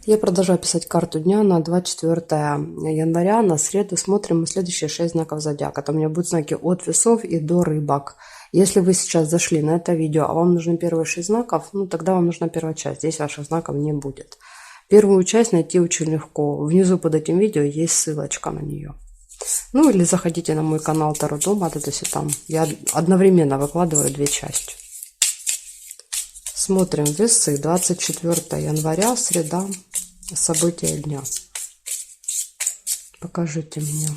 Я продолжаю писать карту дня на 24 января. На среду смотрим следующие 6 знаков зодиака. Там у меня будут знаки от весов и до рыбок. Если вы сейчас зашли на это видео, а вам нужны первые 6 знаков, ну тогда вам нужна первая часть. Здесь ваших знаков не будет. Первую часть найти очень легко. Внизу под этим видео есть ссылочка на нее. Ну или заходите на мой канал Таро Дома, то есть там я одновременно выкладываю две части. Смотрим весы, 24 января, среда, события дня. Покажите мне.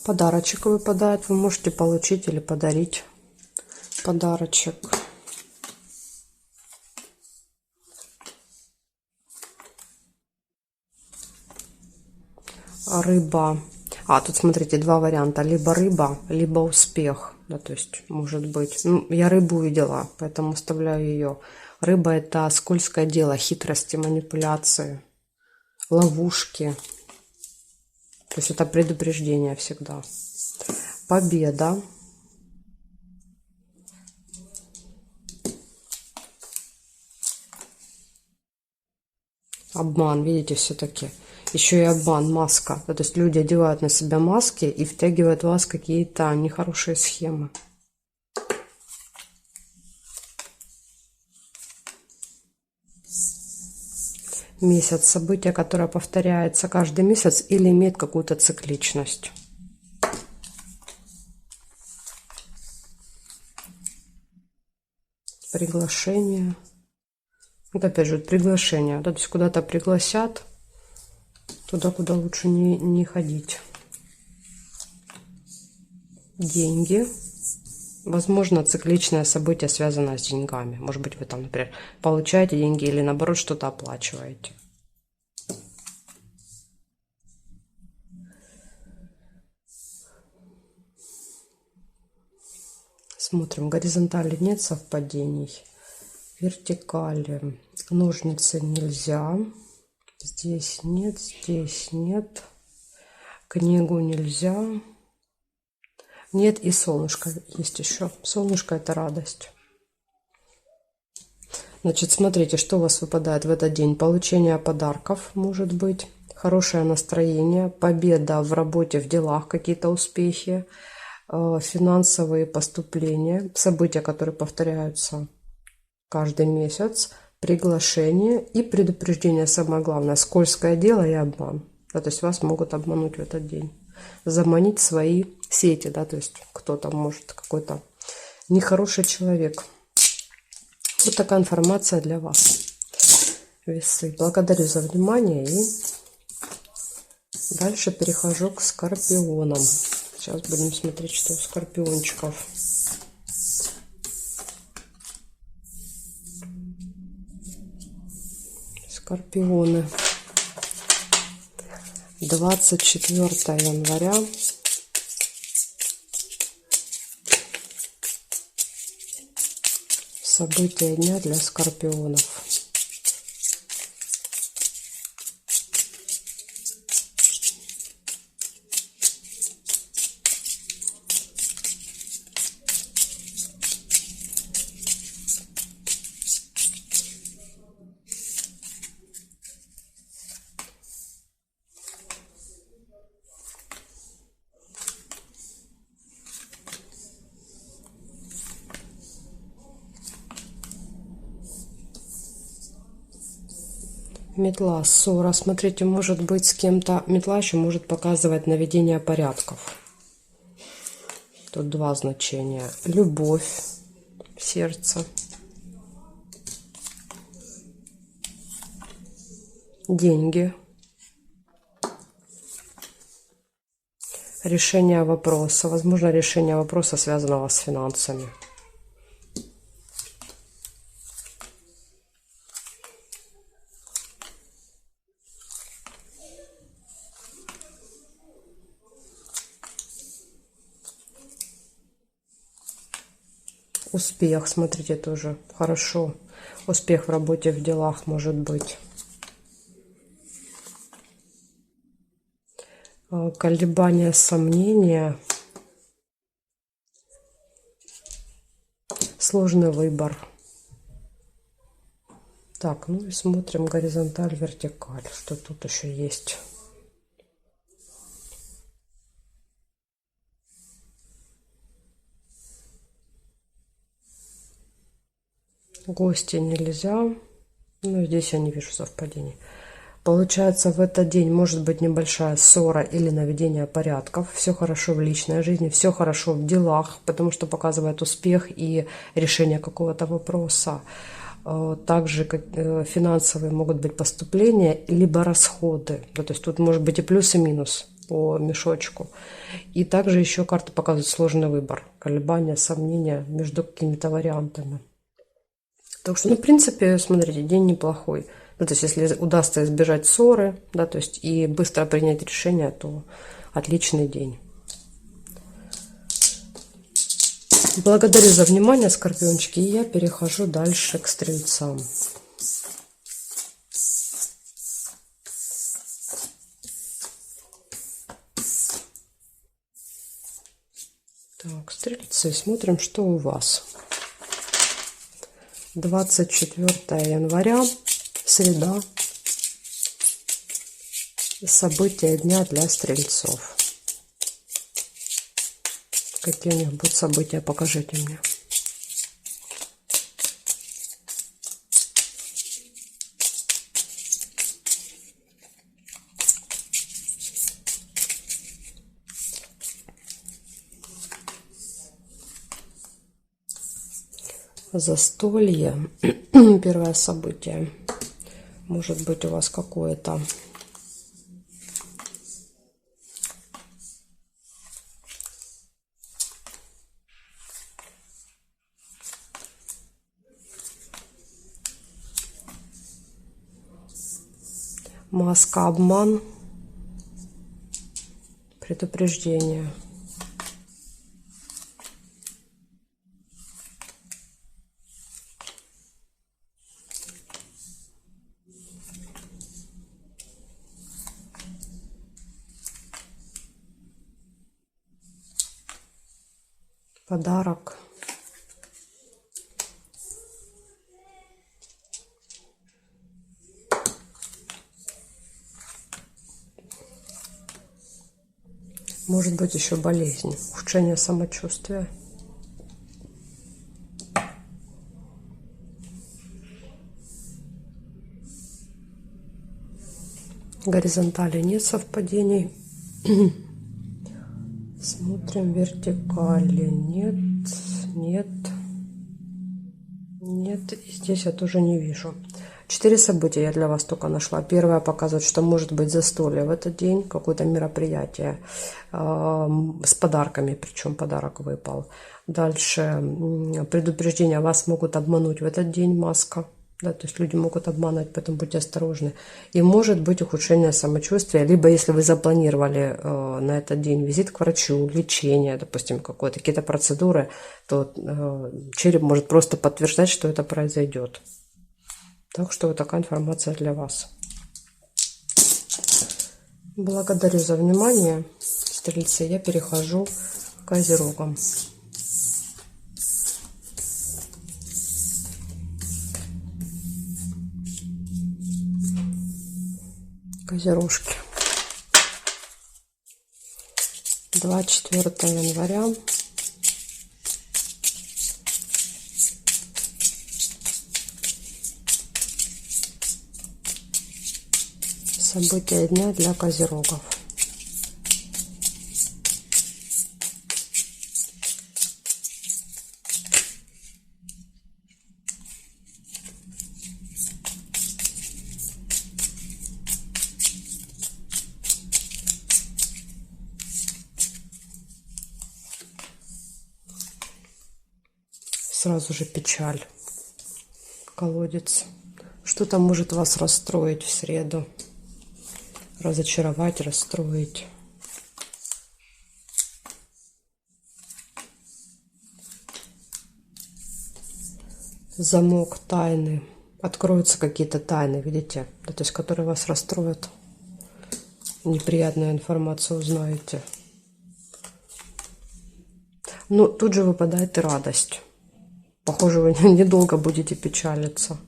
Подарочек выпадает, вы можете получить или подарить подарочек. Рыба. Тут смотрите, два варианта. Либо рыба, либо успех. Да, то есть, может быть. Ну, я рыбу увидела, поэтому оставляю ее. Рыба – это скользкое дело, хитрости, манипуляции, ловушки. То есть, это предупреждение всегда. Победа. Обман, видите, все-таки. Еще и обман, маска. То есть люди одевают на себя маски и втягивают в вас какие-то нехорошие схемы. Месяц. Событие, которое повторяется каждый месяц или имеет какую-то цикличность. Приглашение. Вот опять же приглашение. Да, то есть куда-то пригласят. Туда, куда лучше не ходить. Деньги. Возможно, цикличное событие, связанное с деньгами. Может быть, вы там, например, получаете деньги или, наоборот, что-то оплачиваете. Смотрим. Горизонтали нет совпадений. Вертикали. Ножницы нельзя. Здесь нет, здесь нет. Книгу нельзя. Нет, и солнышко есть еще. Солнышко – это радость. Значит, смотрите, что у вас выпадает в этот день. Получение подарков, может быть. Хорошее настроение. Победа в работе, в делах, какие-то успехи. Финансовые поступления. События, которые повторяются каждый месяц. Приглашение и предупреждение, самое главное, скользкое дело и обман. Да, то есть вас могут обмануть в этот день, заманить в свои сети, да, то есть кто-то может, какой-то нехороший человек. Вот такая информация для вас. Весы. Благодарю за внимание и дальше перехожу к скорпионам. Сейчас будем смотреть, что у скорпиончиков. Скорпионы. 24 января. События дня для скорпионов. Метла, ссора. Смотрите, может быть с кем-то... Метла еще может показывать наведение порядков. Тут два значения. Любовь, сердце. Деньги. Решение вопроса. Возможно, решение вопроса, связанного с финансами. Успех, смотрите, тоже хорошо. Успех в работе, в делах может быть. Колебания, сомнения. Сложный выбор. Так, ну и смотрим горизонталь, вертикаль. Что тут еще есть? Гости нельзя. Ну, здесь я не вижу совпадений. Получается, в этот день может быть небольшая ссора или наведение порядков. Все хорошо в личной жизни, все хорошо в делах, потому что показывает успех и решение какого-то вопроса. Также финансовые могут быть поступления, либо расходы. Да, то есть тут может быть и плюс, и минус по мешочку. И также еще карта показывает сложный выбор. Колебания, сомнения между какими-то вариантами. Так что, ну, в принципе, смотрите, день неплохой. Ну, то есть, если удастся избежать ссоры, да, то есть, и быстро принять решение, то отличный день. Благодарю за внимание, скорпиончики, и я перехожу дальше к стрельцам. Так, стрельцы, смотрим, что у вас. 24 января, среда. События дня для стрельцов. Какие у них будут события, покажите мне. Застолье. Первое событие. Может быть, у вас какое-то маска, обман, предупреждение. Подарок. Может быть, еще болезнь, ухудшение самочувствия. Горизонтали нет совпадений. Смотрим вертикали. Нет, нет, нет. И здесь я тоже не вижу. 4 события я для вас только нашла. Первое показывает, что может быть застолье в этот день, какое-то мероприятие с подарками, причем подарок выпал. Дальше предупреждение, вас могут обмануть в этот день, маска. Да, то есть люди могут обманывать, поэтому будьте осторожны. И может быть ухудшение самочувствия, либо если вы запланировали на этот день визит к врачу, лечение, допустим, какое-то, какие-то процедуры, то череп может просто подтверждать, что это произойдет. Так что вот такая информация для вас. Благодарю за внимание, стрельцы. Я перехожу к козерогам. Козерожки. 24 января. События дня для козерогов. Сразу же печаль. Колодец. Что-то может вас расстроить в среду. Разочаровать, расстроить. Замок тайны. Откроются какие-то тайны, видите? Да, то есть, которые вас расстроят. Неприятную информацию узнаете. Но тут же выпадает и радость. Похоже, вы недолго будете печалиться.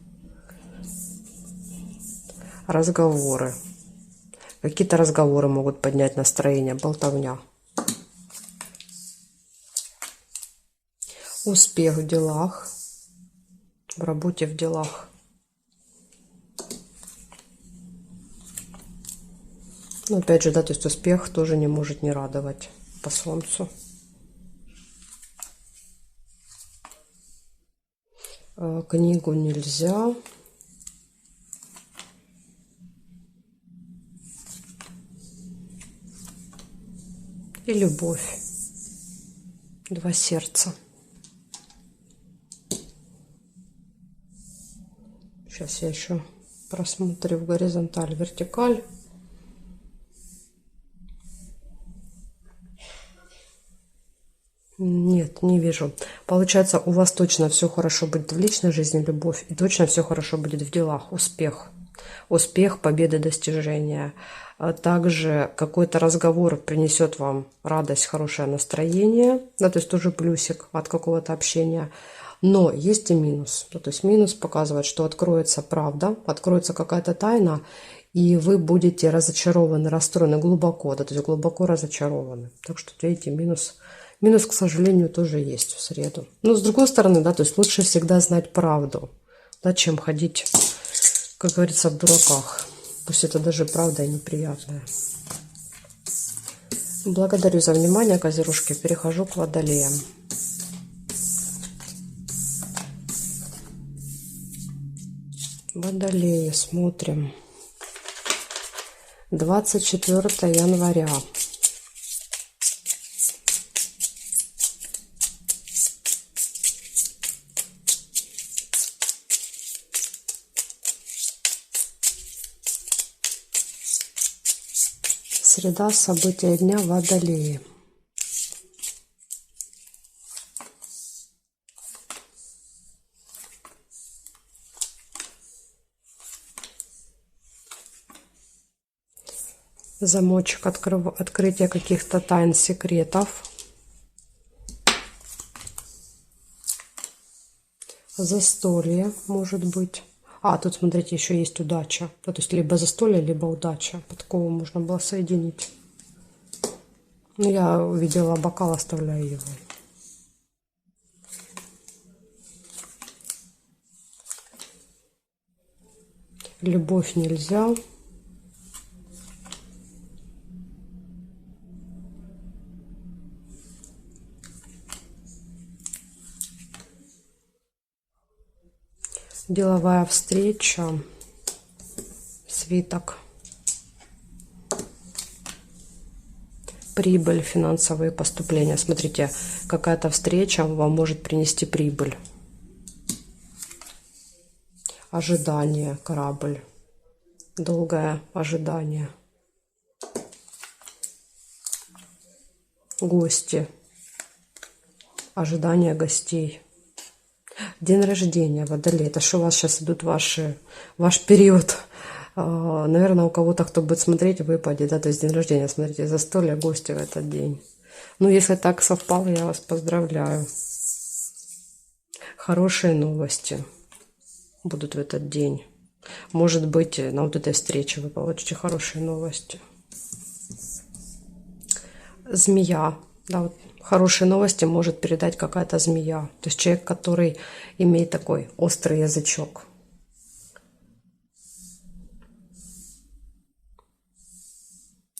Разговоры. Какие-то разговоры могут поднять настроение, болтовня. Успех в делах, в работе, в делах. Но опять же, да, то есть успех тоже не может не радовать по Солнцу. Книгу нельзя. И любовь. Два сердца. Сейчас я еще просмотрю в горизонталь, вертикаль. Нет, не вижу. Получается, у вас точно все хорошо будет в личной жизни, любовь, и точно все хорошо будет в делах, успех. Успех, победы, достижения. А также какой-то разговор принесет вам радость, хорошее настроение. Да, то есть тоже плюсик от какого-то общения. Но есть и минус. То есть минус показывает, что откроется правда, откроется какая-то тайна, и вы будете разочарованы, расстроены глубоко, да, то есть глубоко разочарованы. Так что, видите, минус, к сожалению, тоже есть в среду. Но с другой стороны, да, то есть лучше всегда знать правду, да, чем ходить, как говорится, в дураках. Пусть это даже правда и неприятная. Благодарю за внимание, козерожки. Перехожу к водолеям. Водолеи, смотрим. 24 января. Среда, события дня, Водолеи. Замочек, открытие каких-то тайн, секретов. Застолье, может быть. А, тут, смотрите, еще есть удача. То есть либо застолье, либо удача. По такому можно было соединить. Ну, я увидела бокал, оставляю его. Любовь нельзя. Деловая встреча, свиток, прибыль, финансовые поступления. Смотрите, какая-то встреча вам может принести прибыль. Ожидание, корабль, долгое ожидание. Гости, ожидание гостей. День рождения, Водолей. Это что у вас сейчас идут ваш период. Наверное, у кого-то, кто будет смотреть, выпадет. Да, то есть день рождения, смотрите, застолье, гости в этот день. Ну, если так совпало, я вас поздравляю. Хорошие новости будут в этот день. Может быть, на вот этой встрече вы получите хорошие новости. Змея. Да, вот. Хорошие новости может передать какая-то змея. То есть человек, который имеет такой острый язычок.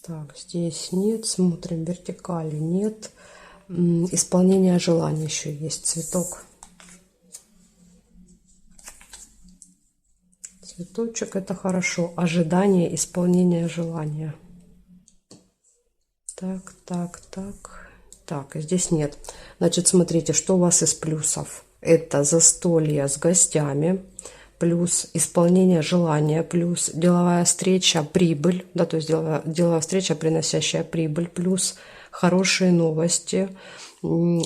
Так, здесь нет. Смотрим, вертикали нет. Исполнение желаний еще есть. Цветок. Цветочек — это хорошо. Ожидание, исполнение желания. Так, так, так. Так, здесь нет. Значит, смотрите, что у вас из плюсов. Это застолье с гостями, плюс исполнение желания, плюс деловая встреча, прибыль, да, то есть деловая встреча, приносящая прибыль, плюс хорошие новости,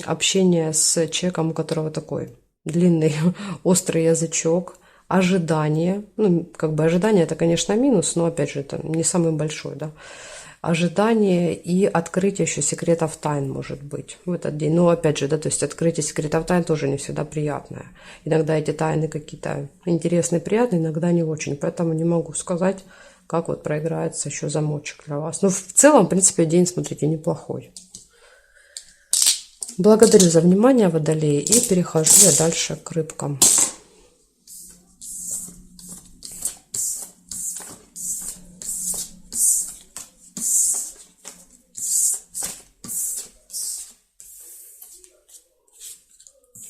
общение с человеком, у которого такой длинный, острый язычок, ожидание. Ну, как бы ожидание — это, конечно, минус, но, опять же, это не самый большой, да. ожидание и открытие еще секретов тайн может быть в этот день. Но опять же, да, то есть открытие секретов тайн тоже не всегда приятное. Иногда эти тайны какие-то интересные, приятные, иногда не очень. Поэтому не могу сказать, как вот проиграется еще замочек для вас. Но в целом, в принципе, день, смотрите, неплохой. Благодарю за внимание, водолеи, и перехожу я дальше к рыбкам.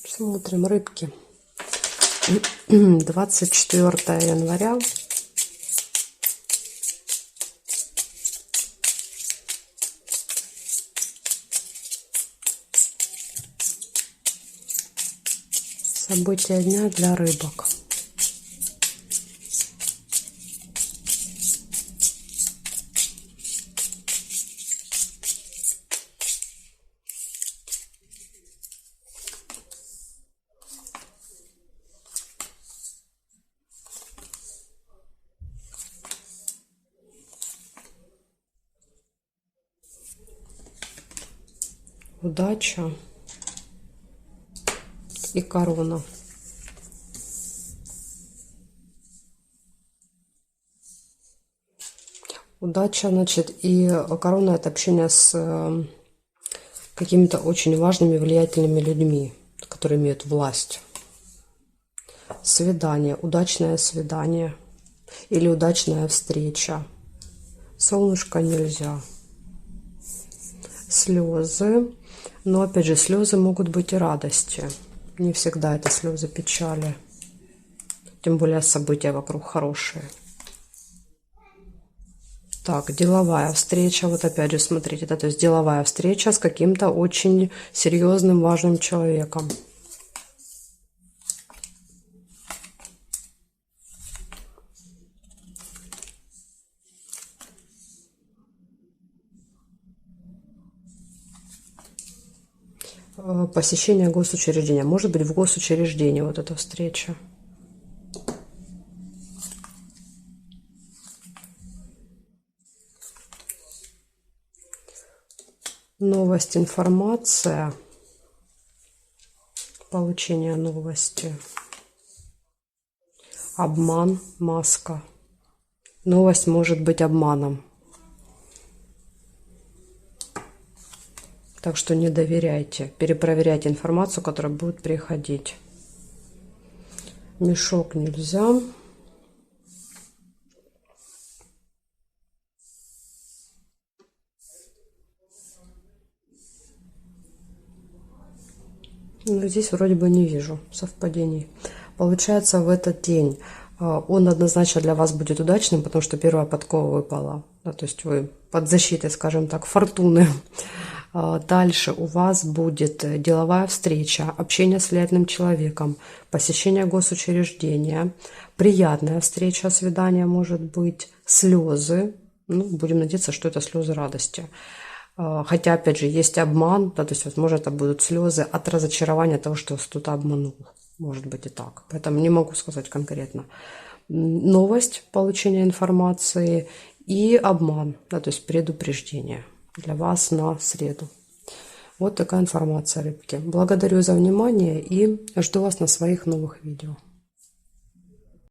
Смотрим рыбки. 24 января. События дня для рыбок. Удача и корона. Удача, значит, и корона — это общение с какими-то очень важными, влиятельными людьми, которые имеют власть. Свидание, удачное свидание или удачная встреча. Солнышко нельзя. Слезы. Но опять же, слезы могут быть и радости. Не всегда это слезы печали. Тем более события вокруг хорошие. Так, деловая встреча. Вот опять же, смотрите, да, то есть деловая встреча с каким-то очень серьезным, важным человеком. Посещение госучреждения. Может быть, в госучреждении вот эта встреча. Новость, информация. Получение новости. Обман, маска. Новость может быть обманом. Так что не доверяйте, перепроверяйте информацию, которая будет приходить. Мешок нельзя. Но здесь вроде бы не вижу совпадений. Получается, в этот день он однозначно для вас будет удачным, потому что первая подкова выпала. Да, то есть вы под защитой, скажем так, фортуны. Дальше у вас будет деловая встреча, общение с влиятельным человеком, посещение госучреждения, приятная встреча, свидание может быть, слезы. Ну, будем надеяться, что это слезы радости. Хотя, опять же, есть обман, да, то есть, возможно, это будут слезы от разочарования того, что вас кто-то обманул. Может быть и так. Поэтому не могу сказать конкретно. Новость, получение информации и обман, да, то есть предупреждение для вас на среду. Вот такая информация, рыбки. Благодарю за внимание и жду вас на своих новых видео.